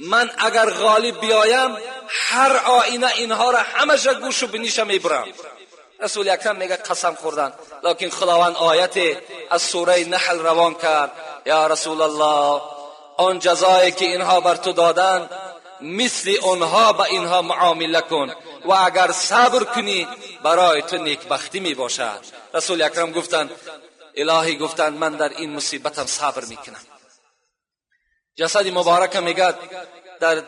من اگر غالب بیایم هر آینه اینها را همش گوش و بینیش میبرم. رسول اکرم میگه قسم خوردن، لکن خداوند آیت از سوره نحل روان کرد: یا رسول الله، آن جزایی که اینها بر تو دادن مثل اونها به اینها معامله کن و اگر صبر کنی برای تو نیکبختی می باشد. رسول اکرم گفتند الهی، گفتند من در این مصیبتم صبر میکنم. جسد مبارک میگه در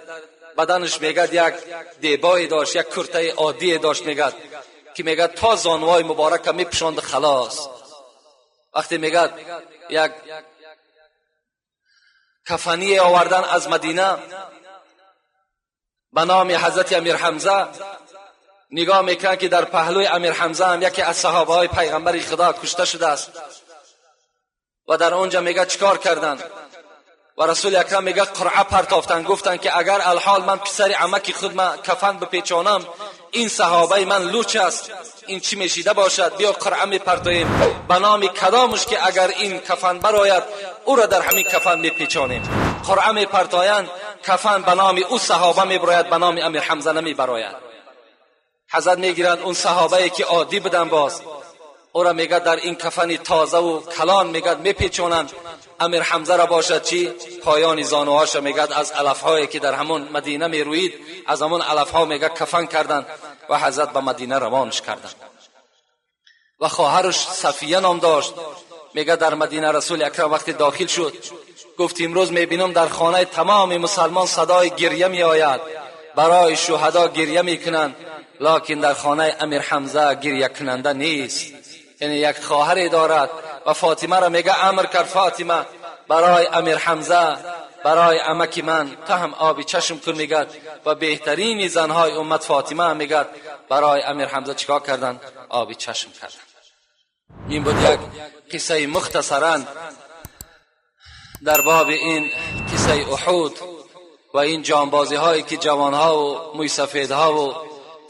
بدنش میگه یک دیبایی داشت، یک کرته عادی داشت، میگه که میگه تا زانوهای مبارک میپشاند خلاص. وقتی میگه یک کفنی آوردن از مدینه به نام حضرت امیر حمزه، نگاه میکنه که در پهلوی امیر حمزه هم یکی از صحابه های پیغمبر خدا کشته شده است و در اونجا میگه چیکار کردن و رسول اکرم میگه قرعه پرتافتن، گفتن که اگر الحال من پسر عمکی خود من کفن بپیچانم، این صحابه من لوچ است، این چی میشیده باشد، بیا قرعه میپرتاییم به نام کدامش که اگر این کفن برآید او را در همین کفن میپیچانیم. قرعه میپرتایند، کفن به نام او صحابه میبراید، به نام امیر حمزه نمیبراید. حضرت میگیرند اون صحابه که عادی بودن باز او را میگه در این کفن تازه و کلان میگه میپیچونند. امیر حمزه را باشد چی پایان زانوهاش میگه از علفهایی که در همون مدینه میروید، از همون علفها میگه کفن کردند و حضرت به مدینه روانش کردند. و خواهرش صفیه نام داشت، میگه در مدینه رسول اکرم وقتی داخل شد گفت امروز میبینم در خانه تمام مسلمان صدای گریه میآید، برای شهدا گریه میکنند، لکن در خانه امیر حمزه گریه کننده نیست. یعنی یک خواهری دارد و فاطمه را میگه امر کرد فاطمه برای امیر حمزه، برای عمکی من تا هم آبی چشم کن میگه و بهترین زنهای امت فاطمه میگه برای امیر حمزه چیکار کردن؟ آبی چشم کردن. این بود یک قصه مختصرا در باب این قصه احد و این جانبازی هایی که جوانها و موسفیدها و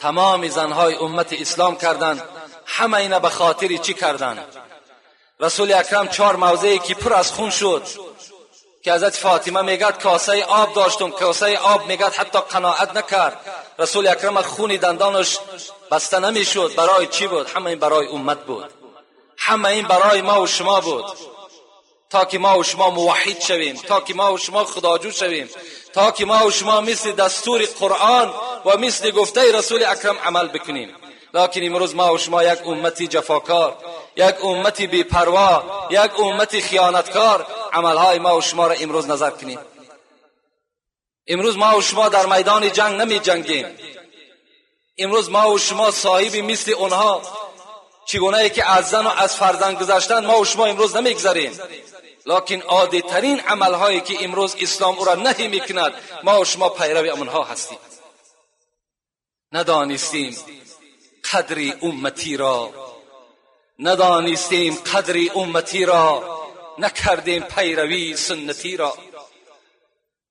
تمام زنهای امت اسلام کردند. همه اینا به خاطر چی کردند؟ رسول اکرم 4 موضعی که پر از خون شد که حضرت فاطمه میگه کاسه آب داشتم، کاسه آب میگه حتی قناعت نکرد. رسول اکرم خون دندانش بسته نمیشد. برای چی بود؟ همه این برای امت بود، همه این برای ما و شما بود، تا که ما و شما موحد شویم، تا که ما و شما خداجو شویم، تا که ما و شما مثل دستور قرآن و مثل گفته رسول اکرم عمل بکنیم. لکن امروز ما و شما یک امتی جفاکار، یک امتی بی پروا، یک امتی خیانتکار، عملهای ما و شما را امروز نظر کنیم. امروز ما و شما در میدان جنگ نمی جنگیم. امروز ما و شما صاحب مثل اونها چگونه که از زن و از فرزند گذشتن ما و شما امروز نمیگذاریم. لکن عادی ترین عملهایی که امروز اسلام او را نهی میکند ما و شما پیرو آنها هستیم. ندانستیم قدر امتی را، ندانستیم قدر امتی را، نکردیم پیروی سنتی را.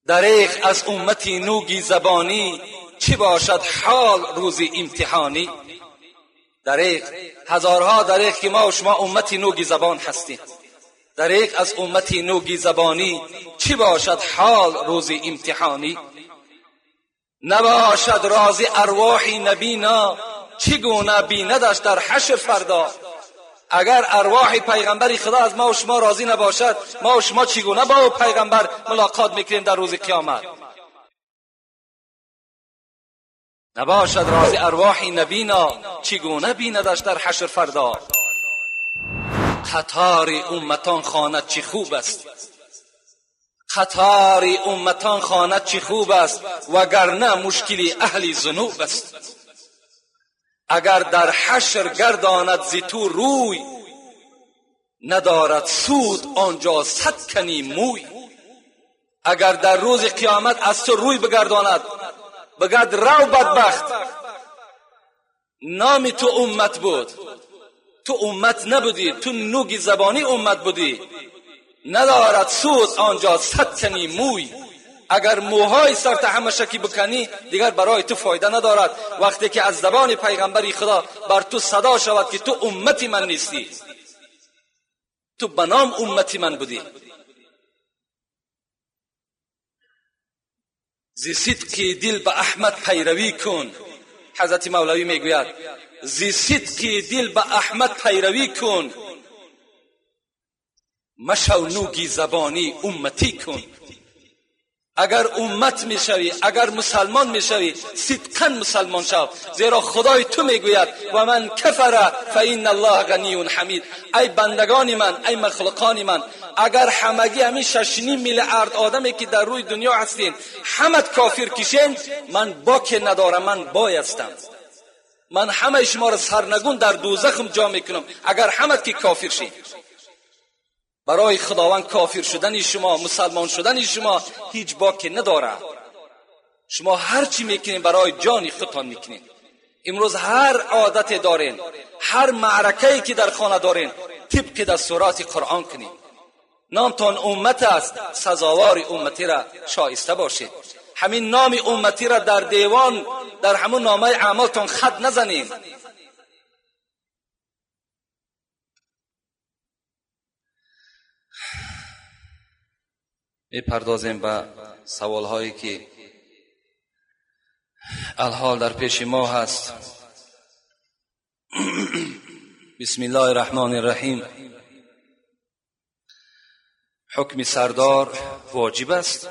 دریغ از امتی نوگی زبانی، چی باشد حال روز امتحانی. دریغ، هزارها دریغ که ما و شما امتی نوگی زبان هستیم. دریغ از امتی نوگی زبانی، چی باشد حال روز امتحانی. نباشد راز ارواح نبینا، چگونه بیندش در حشر فردا. اگر ارواح پیغمبر خدا از ما و شما راضی نباشد، ما و شما چگونه با پیغمبر ملاقات میکنیم در روز قیامت؟ نباشد راز ارواح نبینا، چگونه بیندش در حشر فردا. قطار امتان خواند چه خوب است، قطار امتان خواند چه خوب است، وگرنه مشکل اهل ذنوب است. اگر در حشر گرداند ز تو روی، ندارد سود آنجا صد کنی موی. اگر در روز قیامت از تو روی بگرداند، بگرد رو بدبخت، نام تو امت بود، تو امت نبودی، تو نوگی زبانی امت بودی، ندارد سود آنجا صد کنی موی. اگر موهای سر تحمشکی بکنی دیگر برای تو فایده ندارد، وقتی که از زبان پیغمبری خدا بر تو صدا شود که تو امتی من نیستی، تو بنام امتی من بودی. زی صدق دل به احمد پیروی کن. حضرت مولوی میگوید زی صدق دل به احمد پیروی کن، مشو نوگی زبانی امتی کن. اگر امت میشوی، اگر مسلمان میشوی، صدقاً مسلمان شو، زیرا خدای تو میگوید و من کفر فإن الله غنی حمید. ای بندگان من، ای مخلوقان من، اگر همگی همین 6.5 میلیارد آدمی که در روی دنیا هستین همه کافر کشین، من باک ندارم، من بای هستم. من همه شما را سرنگون در دوزخم جا میکنم اگر همه که کافر شین. برای خداوند کافر شدن شما، مسلمان شدن شما هیچ باکی نداره. شما هر چی میکنین برای جان خودتان میکنین. امروز هر عادت دارین، هر معرکه‌ای که در خانه دارین، طبق دستورات قرآن کنین. نامتان امت است، سزاوار امتی را شایسته باشید. همین نام امتی را در دیوان، در همون نامه اعمالتان خط نزنین. میپردازیم به سوالهایی که الحال در پیش ما هست. بسم الله الرحمن الرحیم. حکم سردار واجب است؟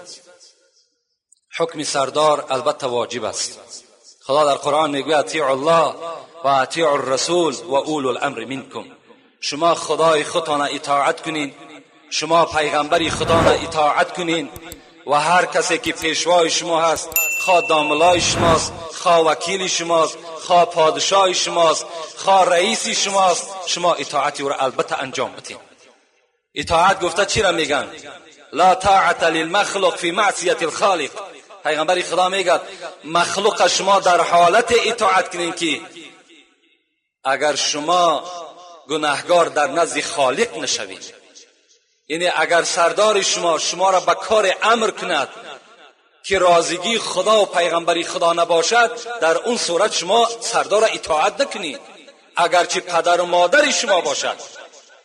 حکم سردار البته واجب است. خدا در قرآن میگوید اطیعوا الله و اطیعوا الرسول و اولو الامر منکم. شما خدای خودتان اطاعت کنین، شما پیغمبری خدا را اطاعت کنین و هر کسی که پیشوای شما هست، خواه داملای شماست، خواه وکیل شماست، خواه پادشاه شماست، خواه رئیس شماست، شما اطاعتی او را البته انجام بدین. اطاعت گفته چی را میگن؟ لا طاعت للمخلوق فی معصیت الخالق. پیغمبری خدا میگه مخلوق شما در حالت اطاعت کنین که اگر شما گناهگار در نزد خالق نشوید. یعنی اگر سردار شما را به کار امر کند که راضیگی خدا و پیغمبری خدا نباشد، در اون صورت شما سردار را اطاعت نکنید. اگرچه پدر و مادر شما باشد،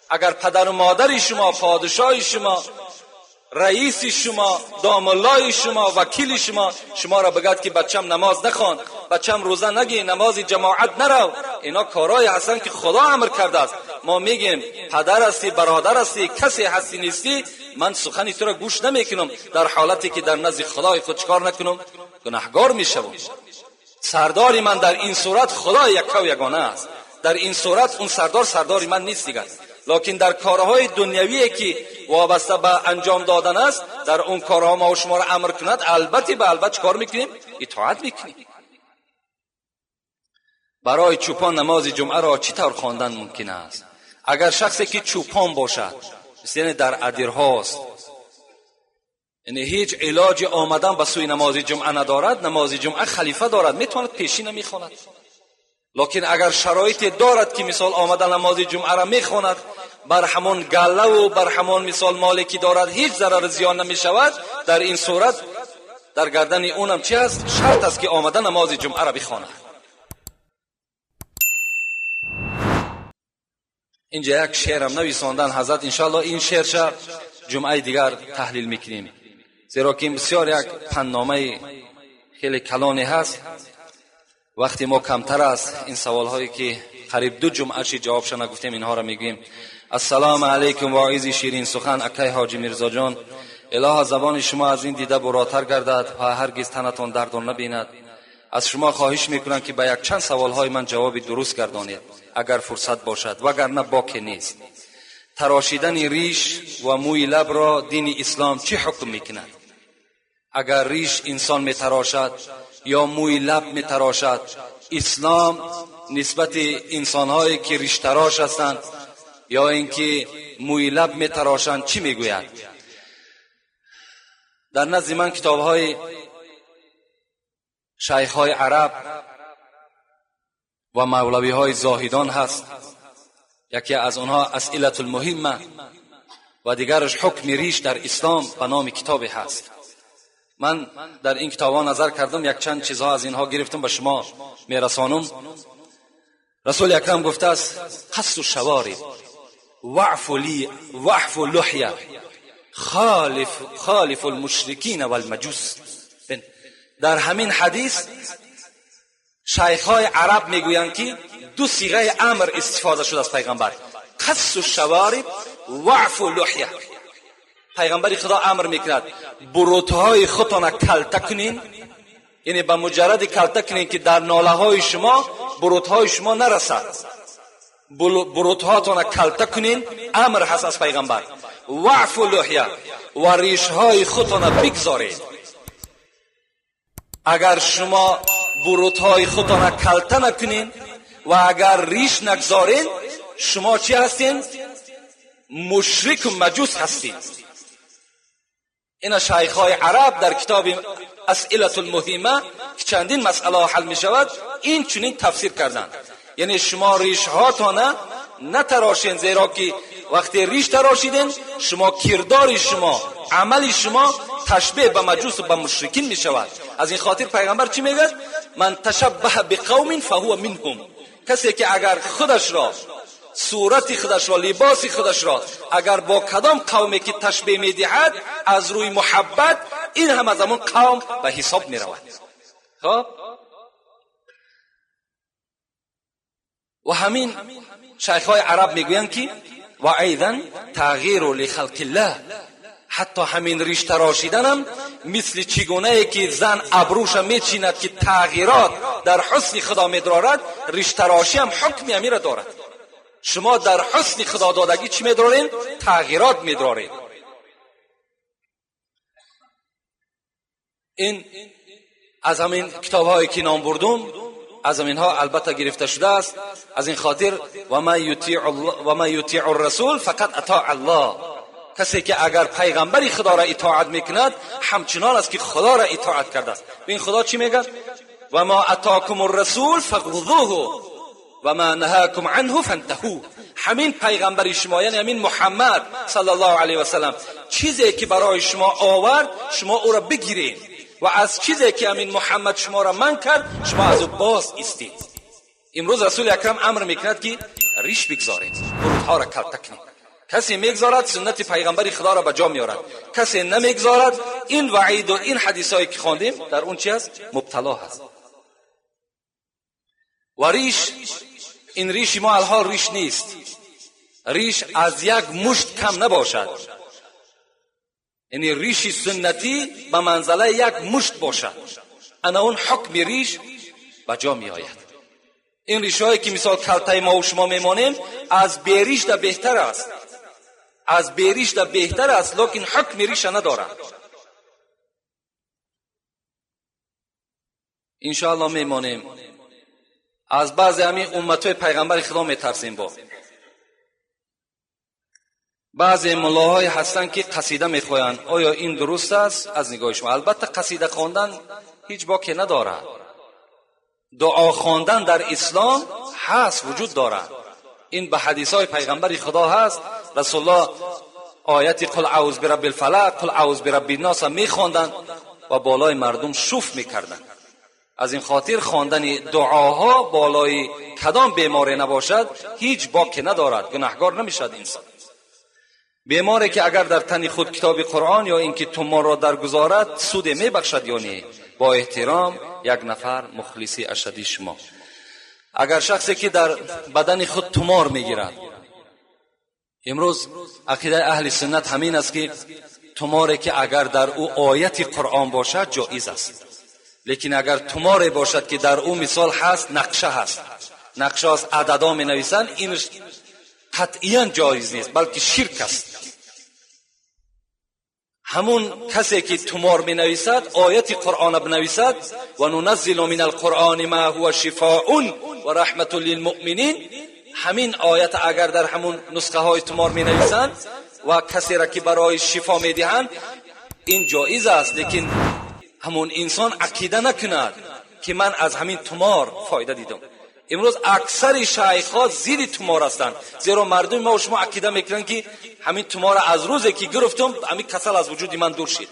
اگر پدر و مادر شما، پادشاه شما، رئیس شما، دامالای شما، وکیل شما را بگد که بچم نماز نخوان، بچم روزه نگی، نماز جماعت نرو، اینا کارهای هستن که خدا امر کرده است. ما میگیم پدر هستی، برادر هستی، کسی هستی نیستی، من سخنی تو را گوش نمیکنم، در حالتی که در نزد خدای خود چکار نکنم؟ گناهگار میشوم. سرداری من در این صورت خدا یکا و یگانه است. در این صورت اون سرداری من نیست دیگر. لکن در کارهای دنیویی که وابسته به انجام دادن است، در اون کارها ما و شما را امر کند، البته به البته کار میکنیم، اطاعت میکنیم. برای چوپان نماز جمعه را چطور خواندن ممکن است؟ اگر شخصی که چوپان باشد، یعنی در ادیرهاست، یعنی هیچ علاج آمدن به سوی نماز جمعه ندارد، نماز جمعه خلیفه دارد، میتواند پیشینه میخواند. لکن اگر شرایط دارد که مثال آمدن نماز جمعه را میخواند، بر همون گله و بر همون مثال مالی که دارد هیچ ضرر زیان نمیشود، در این صورت در گردن اونم چی است؟ شرط است که آمدن نماز جمعه را بخواند. اینجا یک شعرم نویساندن حضرت، انشاءالله این شعرش جمعه دیگر تحلیل میکنیم، زیرا که بسیار یک پندنامه خیلی کلانی هست. وقتی ما کمتر است، این سوالهایی که قریب 2 جمعه جوابش نگفتیم اینها را میگیم. السلام علیکم واعظ شیرین سخن اکای حاجی میرزا جان، الها زبان شما از این دیده براتر گردد و هرگز تنتان درد نبیند. از شما خواهش میکنم که به یک چند سوالهای من جواب درست گردانید اگر فرصت باشد، وگرنه باکی نیست. تراشیدن ریش و موی لب را دین اسلام چه حکم میکند؟ اگر ریش انسان میتراشد یا موی لب میتراشد، اسلام نسبت انسانهایی که ریش تراش هستند یا اینکه موی لب میتراشند چی میگوید؟ در نزد من کتابهای شیخ‌های عرب و مولوی‌های زاهدان هست. یکی از آنها اسئله المهمه و دیگرش حکم ریش در اسلام به نام کتابی هست. من در این کتابا نظر کردم، یک چند چیزها از اینها گرفتم به شما میرسانم. رسول اکرم گفته است قص الشوارب وعف اللحیه خالف المشرکین والمجوس. در همین حدیث شیخ‌های عرب میگویند که دو صیغه امر استفاده شده از پیغمبر: قص الشوارب و عفو اللحیه. پیغمبر خدا امر میکند بروتهای خودتان کلته کنین، یعنی به مجرد کلته کنین که در ناله های شما بروتهای شما نرسد، بروتهاتان کلته کنین امر هست از پیغمبر. و عفو اللحیه، و ریشهای خودتان بگذارید. اگر شما بروتهای خودتان کلته نکنین و اگر ریش نگذارین، شما چی هستین؟ مشرک و مجوس هستین. این شیخ‌های عرب در کتاب اسئله المهمه که چندین مسئله حل می شود این چنین تفسیر کردند. یعنی شما ریش هاتان نتراشین، زیرا که وقتی ریش تراشیدین شما کردار شما، عمل شما تشبیه به مجوس و به مشرکین می شود. از این خاطر پیغمبر چی میگه؟ من تشبه بقوم فهو منهم. کسی که اگر خودش را، صورت خودش را، لباس خودش را اگر با کدام قومی که تشبیه میدهد از روی محبت، این هم از همون قوم به حساب میرود. خب و همین شیخ‌های عرب میگویند که و ایضا تغییر لخلق الله، حتی همین ریش تراشیدن هم مثل چگونه ای که زن ابروش میچیند که تغییرات در حسن خدا میدارد، ریش تراشی هم حکم امیر دارد. شما در حسن خدا دادگی چی میدارین؟ تغییرات میدارین. این از همین کتاب‌هایی که نام بردم، از همینها البته گرفته شده است. از این خاطر و ما یطیع الرسول فقط اطاع الله. کسی که اگر پیغمبر خدا را اطاعت میکند همچنان است که خدا را اطاعت کرده است. ببین خدا چی میگه؟ و ما اتاکم الرسول فخذوه و ما نهاکم عنه فانتهوا. همین پیغمبر شما، یعنی همین محمد صلی الله علیه و سلم، چیزی که برای شما آورد شما او را بگیرید و از چیزی که همین محمد شما را منع کرد شما از او باز ایستید. امروز رسول اکرم امر میکند که ریش بگذارید، بروتها را کلته کنید. کسی میگذارد سنت پیغمبر خدا را به جا میارد، کسی نمیگذارد این وعید و این حدیثایی که خواندیم در اون چی است؟ مبتلا هست. و ریش، این ریش ما الحال ریش نیست، ریش از یک مشت کم نباشد، یعنی ریش سنتی به منزله یک مشت باشد، انا اون حکم ریش به جا می آید. این ریش هایی که مثال کلته ما و شما میمانیم از بیریش ده بهتر است، از بیریش ده بهتر است، لیکن حکم ریش ندارد. انشاءالله میمانیم. از بعضی همین امتهای پیغمبر خدا میترسیم. با بعضی ملاهای هستن که قصیده میخوایند، آیا این درست است از نگاه شما؟ البته قصیده خواندن هیچ باکی ندارد. دعا خواندن در اسلام هست، وجود دارد. این به حدیث های پیغمبر خدا هست. رسول الله آیت قل اعوذ برب الفلق، قل اعوذ برب الناس میخواندند و بالای مردم شوف میکردند. از این خاطر خواندن دعاها بالای کدام بیماری نباشد هیچ باکی ندارد، گناهگار نمیشد انسان. بیماری که اگر در تن خود کتاب قرآن یا اینکه تومار را درگذارد سود میبخشد یا نه. با احترام یک نفر مخلصی اشدی شما، اگر شخصی که در بدن خود تومار میگیرد، امروز عقیده اهل سنت همین است که توماری که اگر در او آیت قرآن باشد جایز است، لیکن اگر توماری باشد که در او مثال هست، نقشه هست، نقشه هست، عددا می نویسند، این قطعیاً جایز نیست، بلکه شرک است. همون کسی که تومار می نویسد آیت قرآن بنویسد و ننزل من القرآن ما هو شفاء و رحمت للمؤمنین، همین آیت اگر در همون نسخه های تومار می نویسند و کسی را که برای شفا می دهند این جایز است، لیکن همون انسان عقیده نکند که من از همین تومار فایده دیدم. امروز اکثر شیخ‌ها زیر تومار هستند، زیرا مردم ما و شما عقیده میکنن که همین تومار از روزی که گرفتم همین کسل از وجود من دور شد.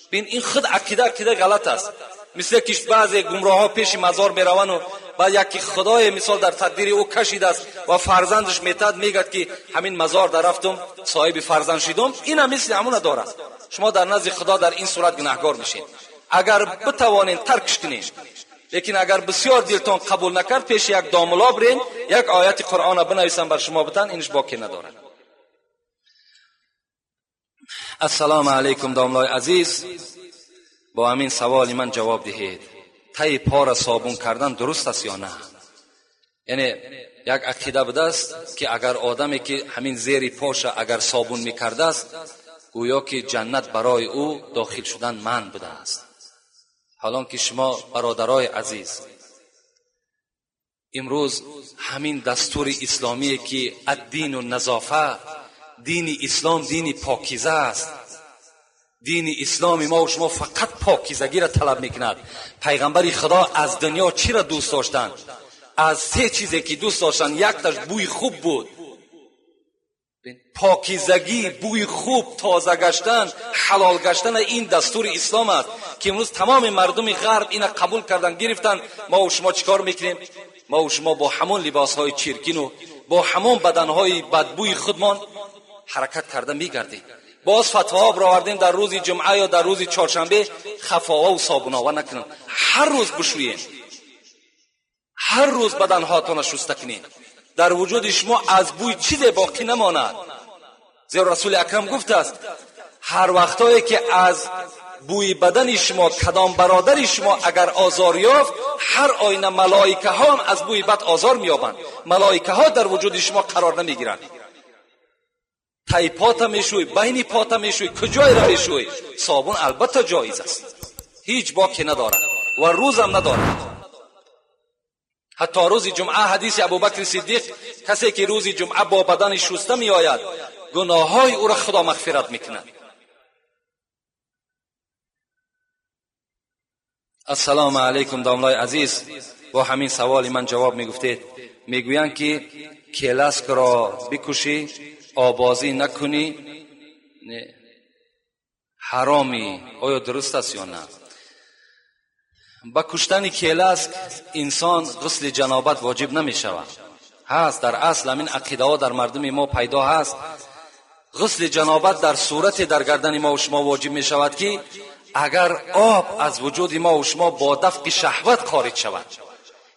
ببین این خود عقیده غلط است. مثل که بعضی گمراه‌ها پیش مزار میروند و بعد یکی خدای مثال در تقدیر او کشیده است و فرزندش میتاد میگه که همین مزار در رفتم صاحب فرزند شدم، این هم مثل همون داره. شما در نزد خدا در این صورت گناهگار میشین. اگر بتوانین ترکش کنین. لیکن اگر بسیار دلتون قبول نکرد، پیش یک داملا برین، یک آیت قرآن را بنویسن بر شما بتن، اینش باکی نداره. السلام علیکم داملای عزیز، با همین سوال من جواب دهید. تای پا را صابون کردن درست است یا نه؟ یعنی یک عقیده بوده است که اگر آدمی که همین زیر پاش اگر صابون میکرده است، گویا که جنت برای او داخل شدن منع بوده است. حالان که شما برادرای عزیز، امروز همین دستور اسلامی که الدین النظافه، دین اسلام دین پاکیزه است. دین اسلام ما و شما فقط پاکیزگی را طلب میکند. پیغمبر خدا از دنیا چی را دوست داشتند؟ از سه چیزی که دوست داشتند، یکتاش بوی خوب بود. پاکیزگی، بوی خوب، تازه گشتن، حلال گشتن، این دستور اسلام است که امروز تمام مردم غرب اینا قبول کردن، گرفتن. ما و شما چیکار میکنیم؟ ما و شما با همون لباسهای چرکین و با همون بدنهای بدبوی خودمان حرکت کرده میگردیم. باز فتوا آوردیم در روز جمعه یا در روز چهارشنبه خفاوا و صابوناوا نکنن، هر روز بشویین، هر روز بدن هاتون شسته کنین. در وجود شما از بوی چیزی باقی نماند. زیرا رسول اکرم گفته است هر وقتایی که از بوی بدن شما کدام برادر شما اگر آزار یافت، هر آینه ملائکه ها هم از بوی بد آزار مییابند. ملائکه ها در وجود شما قرار نمیگیرند. تای پاتا میشوی، بین پاتا میشوی، کجای را میشوی؟ صابون البته جایز است، هیچ باکی ندارد و روز هم ندارد. حتی روز جمعه حدیث ابوبکر صدیق، کسی که روز جمعه با بدن شسته می آید، گناههای او را خدا مغفرت میکند. السلام علیکم داملای عزیز، با همین سوال من جواب میگفتید. میگویند که کلاسک را بکشی، آبازی نکنی، حرامی. آیا درست است یا نه؟ با کشتن کلاسک انسان غسل جنابت واجب نمی شود. هست در اصل همین عقیده ها در مردم ما پیدا هست. غسل جنابت در صورت در گردن ما و شما واجب می شود که اگر آب از وجود ما و شما با دفع شهوت خارج شود،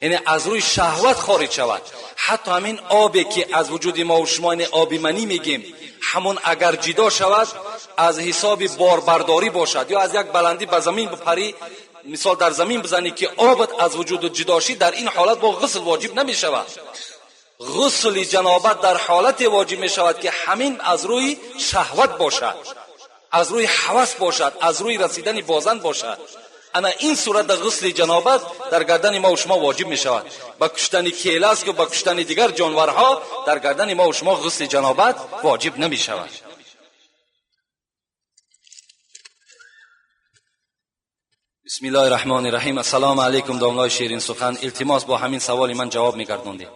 یعنی از روی شهوت خارج شود. حتی همین آبی که از وجود ما و شما، یعنی آب منی میگیم، همون اگر جدا شود از حساب باربرداری باشد یا از یک بلندی به زمین بپری، مثال در زمین بزنی که آبت از وجود جدا شد، در این حالت با غسل واجب نمی شود. غسل جنابت در حالت واجب می شود که همین از روی شهوت باشد، از روی هوس باشد، از روی رسیدن بازن باشد. انا این صورت در غسل جنابت در گردن ما و شما واجب می شود. با کشتن کلاسک و با کشتن دیگر جانورها در گردن ما و شما غسل جنابت واجب نمی شود. بسم الله الرحمن الرحیم. السلام علیکم داملای شیرین سخن، التماس با همین سوال من جواب میگردونید.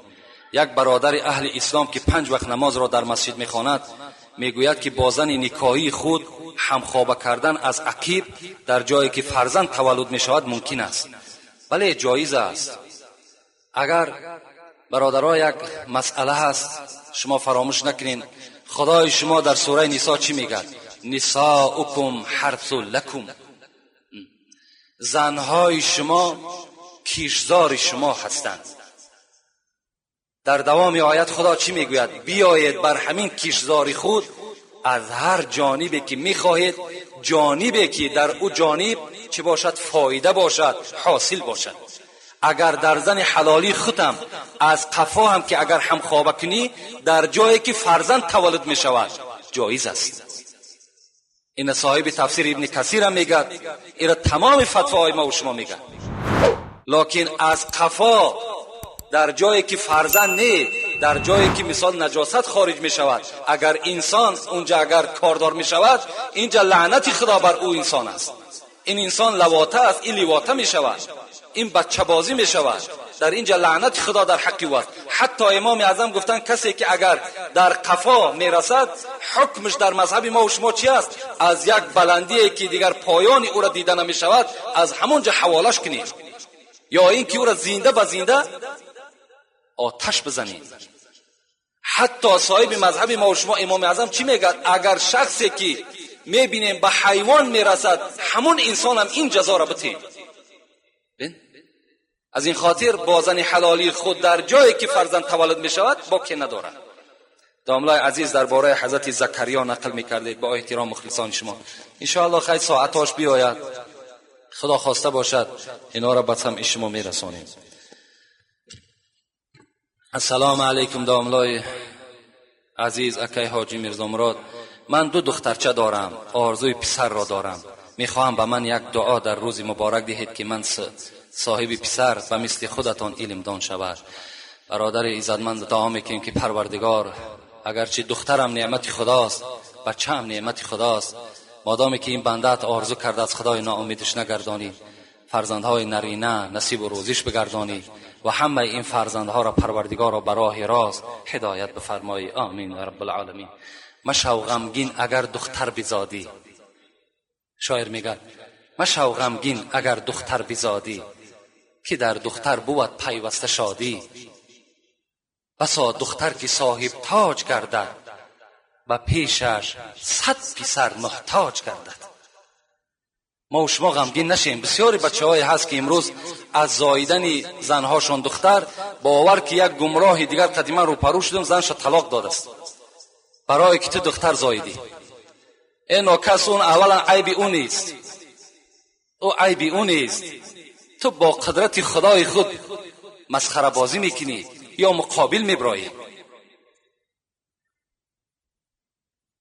یک برادر اهل اسلام که 5 وقت نماز را در مسجد میخواند، میگوید که با زن نکاحی خود همخوابه کردن از عقیب در جایی که فرزند تولد میشود ممکن است. بله جایز است. اگر برادرها یک مسئله هست، شما فراموش نکنین خدای شما در سوره نساء چی میگه؟ نساؤکم حرث لکم، زنهای شما کیشزار شما هستند. در دوام آیت خدا چی میگوید؟ بیایید بر همین کیشزاری خود از هر جانبی که میخواهید، جانبی که در او جانب چه باشد فایده باشد حاصل باشد. اگر در زن حلالی خودم از قفا هم که اگر هم خوابه کنی در جایی که فرزند تولد میشود جایز است. این صاحب تفسیر ابن کثیر هم میگه، این تمام فتواهای ما و شما میگه. لکن از قفا در جایی که فرزند نه، در جایی که مثال نجاست خارج می شود، اگر انسان اونجا اگر کاردار می شود، اینجا لعنت خدا بر او انسان است. این انسان لواطه است، این لواطه می شود، این بچه بازی می شود. در اینجا لعنت خدا در حقی است. حتی امام اعظم گفتن کسی که اگر در قفا می رسد حکمش در مذهب ما و شما چی است؟ از یک بلندی که دیگر پایان او را دیده نمی شود از همونجا حوالش کنید، یا این که او را زنده به زنده آتش بزنید. حتی صاحب مذهب ما و شما امام اعظم چی میگه؟ اگر شخصی که میبینیم به حیوان میرسد، همون انسان هم این جزا را بتیم. از این خاطر با زن حلالی خود در جایی که فرزند تولد میشود باکی ندارد. داملای عزیز درباره حضرت زکریا نقل میکردید، با احترام مخلصان شما. انشاءالله خیلی ساعتاش بیاید، خدا خواسته باشد اینا را به سمع شما میرسانیم. السلام علیکم داملای عزیز اکای حاجی میرزا مراد. من 2 دخترچه دارم، آرزوی پسر را دارم. میخواهم به من یک دعا در روز مبارک دهید که من صاحب پسر و مثل خودتان علمدان شود. برادر عزتمند دعا میکنیم که پروردگار اگرچه دخترم نعمت خداست، بچه‌ام نعمت خداست، مادامی که این بندت آرزو کرده از خدای ناامیدش نگردانی، فرزندهای نرینه نصیب و روزیش بگردانی و همه این فرزندها را پروردگار را به راه راست هدایت بفرمایی. آمین یا رب العالمین. مشو غمگین اگر دختر بزادی، شاعر میگه مشو غمگین اگر دختر بزادی، که در دختر بود پیوسته شادی. بسا دختر که صاحب تاج گردد، و پیشش 100 پسر محتاج گردد. ما و شما غمگین نشیم. بسیاری بچه‌های هست که امروز از زاییدن زنهاشون دختر باور که یک گمراه دیگر قدیما رو پرو شدن، زنش طلاق داده است برای که تو دختر زاییدی. این ناکس اون اولا عیب اون نیست، او عیب اون نیست. تو با قدرت خدای خود مسخره بازی میکنی یا مقابل میبرایی.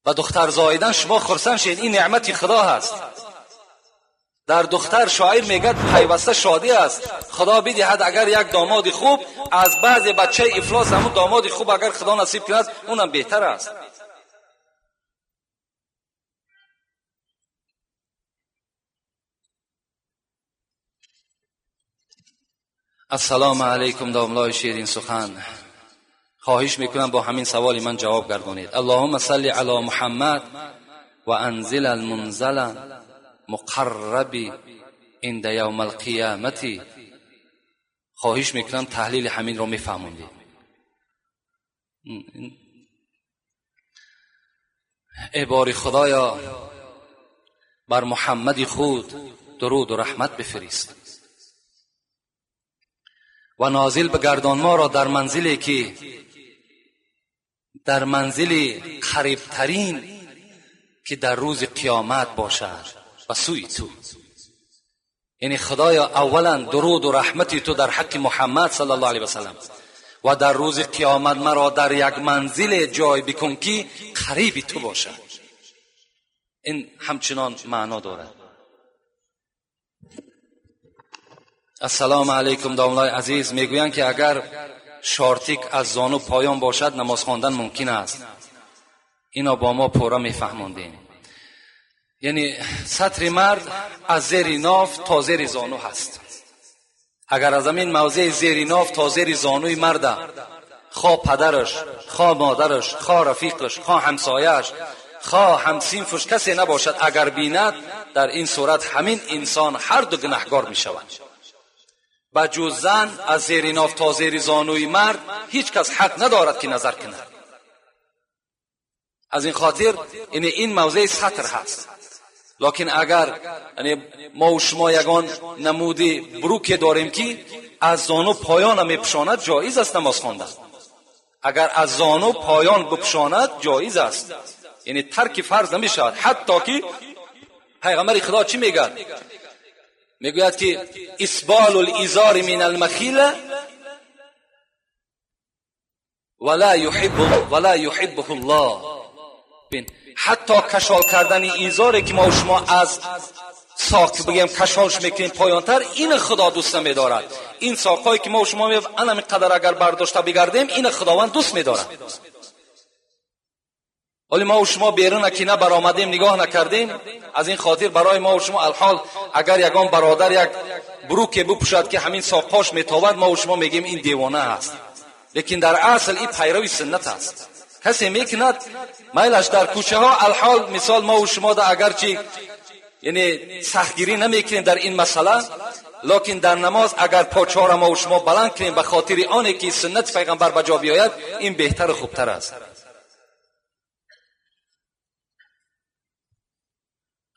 و دختر زاییدن شما خرسند شید، این نعمت خدا هست. در دختر شاعر میگه پیوسته شادی است. خدا بدهد اگر یک داماد خوب، از بعض بچه افلاس همون داماد خوب اگر خدا نصیب کند اونم بهتر است. السلام علیکم داملای شیرین سخن. خواهش میکنم با همین سوال من جواب گردانید. اللهم صل علی محمد و انزل المنزل مقرب عند یوم القیامت. خواهش میکنم تحلیل همین رو میفهمونید. ای باری خدایا بر محمد خود درود و رحمت بفرست و نازل بگردان ما را در منزلی که در منزل قریبترین که در روز قیامت باشد و سوی تو. یعنی خدایا اولا درود و رحمتی تو در حق محمد صلی الله علیه و سلم و در روز قیامت مرا در یک منزل جای بکن که قریب تو باشد. این همچنان معنا دارد. السلام علیکم داملای عزیز. میگویند که اگر شارتیک از زانو پایان باشد نماز خواندن ممکن است. اینا با ما پورا میفهموندین. یعنی سطر مرد از زیر ناف تا زیر زانو هست. اگر از همین موضع زیر ناف تا زیر زانوی مرد، خواه پدرش، خواه مادرش، خواه رفیقش، خواه همسایش، خواه همسینفش کسی نباشد، اگر بیند در این صورت همین انسان هر دو گناهکار می شود. و جز زن از زیر ناف تا زیر زانوی مرد هیچ کس حق ندارد که نظر کند. از این خاطر این موضع سطر هست. لکن اگر ما و شما یگان نمودی بروک داریم که از زانو پایان میپشاند، جایز است نماز خواندن. اگر از زانو پایان بپشاند جایز است، یعنی ترک فرض نمیشود. حتی که پیغمبر خدا چی میگه؟ میگوید که اسبال الازار من المخیل ولا یحبه الله. حتی کشال کردن ایزاری که ما و شما از ساق بگیم کشالش میکنیم پایانتر، این خدا دوست میدارد. این ساقایی که ما و شما میگیم انم قدر اگر برداشته بگردیم، این خداوند دوست میدارد. ولی ما و شما بیرون اکنه برآمدیم نگاه نکردیم. از این خاطر برای ما و شما الحال اگر یگان برادر یک بروک بپوشد که همین ساقاش میتابد، ما و شما میگیم این دیوانه است. لیکن در اصل این پیروی سنت است. کسی میکند میلش در کوچه ها الحال مثال ما و شما دا اگرچه یعنی سختگیری نمیکنیم در این مسئله، لکن در نماز اگر پاچه ما و شما بلند کنیم به خاطر آنه که سنت پیغمبر بجا بیاید، این بهتر و خوبتر است.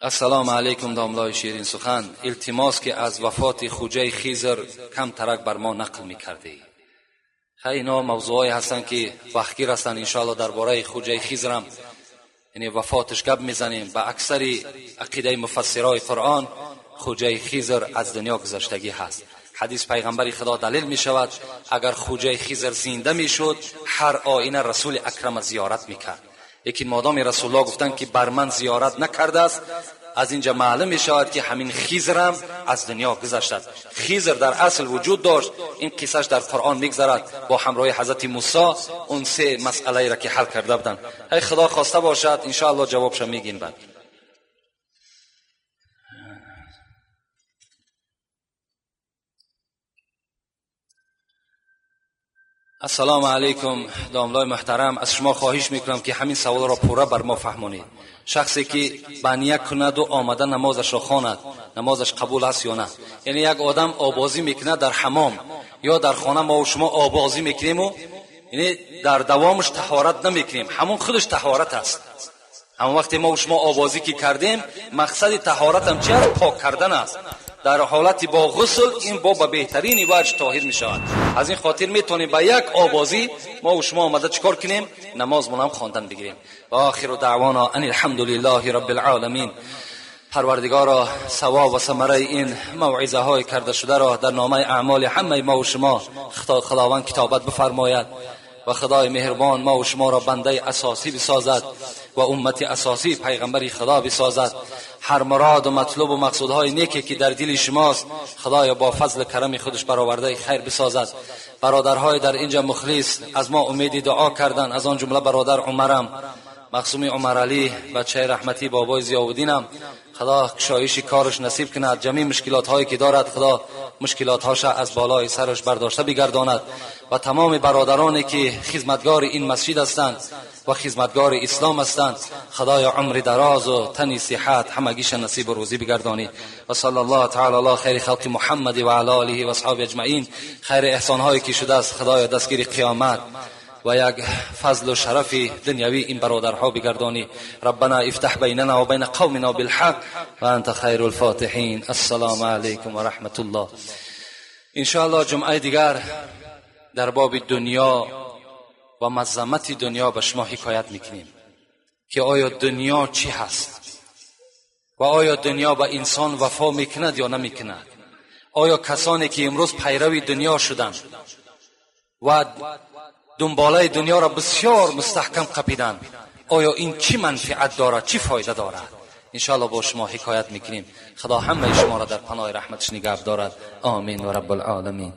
السلام علیکم داملای شیرین سخن. التماس که از وفات خوجه خیزر کم ترک بر ما نقل میکردی. خیلی اینا موضوعی هستن که وقتگیر هستن. انشاءالله درباره خوجه خیزرم یعنی وفاتش گپ میزنیم. به اکثر عقیده مفسرای قرآن خوجه خیزر از دنیا گذشتگی هست. حدیث پیغمبر خدا دلیل می شود اگر خوجه خیزر زنده می شد هر آینه رسول اکرم زیارت می کرد. لیکن مادام رسول الله گفتن که بر من زیارت نکرده است، از اینجا معلوم می شود که همین خیزرم از دنیا گذشت. خیزر در اصل وجود داشت. این قصهش در قرآن میگذرد با همراه حضرت موسی اون سه مسئله را که حل کرده بودند. ای خدا خواسته باشد ان شاء الله جوابش میگیم بعد. السلام علیکم داملای محترم. از شما خواهش میکنم که همین سوال را پورا بر ما فهمونید. شخصی که بنیه کند و آمده نمازش را خواند نمازش قبول است یا نه؟ یعنی یک آدم آبازی میکنه در حمام یا در خانه، ما و شما آبازی میکنیم و یعنی در دوامش طهارت نمیکنیم، همون خودش طهارت است. اما وقتی ما و شما آبازی که کردیم مقصد طهارت هم چیه؟ پاک کردن است. در حالت با غسل این با بهترین وجه طاهر می شود. از این خاطر میتونیم با یک آوازی ما و شما آمده چیکار کنیم؟ نمازمون هم خواندن بگیریم. و آخر دعوانا ان الحمد لله رب العالمین. پروردگارا ثواب و ثمره این موعظه های کرده شده را در نامه اعمال همه ما و شما خداوند کتابت بفرماید و خدای مهربان ما و شما را بنده اساسی بسازد و امت اساسی پیغمبر خدا بسازد. هر مراد و مطلوب و مقصودهای نیکی که در دل شماست خدایا با فضل کرم خودش برآورده خیر بسازد. برادرهای در اینجا مخلص از ما امید دعا کردن، از آن جمله برادر عمرم، مقصومی عمر علی، بچه رحمتی بابای ضیاءالدینم، خدا کشایش کارش نصیب کند. جمیع مشکلات هایی که دارد خدا مشکلات هاش از بالای سرش برداشته بگرداند و تمام برادرانی که خدمتگار این مسجد هستند و خدمتگار اسلام هستند خدای عمر دراز و تنی صحت همگیش نصیب و روزی بگردانی. و صلی الله تعالی علی خیر خلق محمد و علی آله و اصحاب اجمعین. خیر احسان هایی که شده است خدای دستگیر قیامت و یک فضل و شرف دنیوی این برادرها بگردانی. ربنا افتح بیننا و بین قومنا بالحق و انت خیر الفاتحین. السلام علیکم و رحمت الله. ان شاء الله جمعه دیگر در باب دنیا و مظلمت دنیا به شما حکایت میکنیم که آیا دنیا چی هست و آیا دنیا به انسان وفا میکند یا نمیکند. آیا کسانی که امروز پیرو دنیا شدند و دنباله دنیا را بسیار مستحکم قپیدند آیا این چی منفعت دارد، چی فایده دارد؟ انشاءالله با شما حکایت میکنیم. خدا همه شما را در پناه رحمتش نگه دارد. آمین و رب العالمین.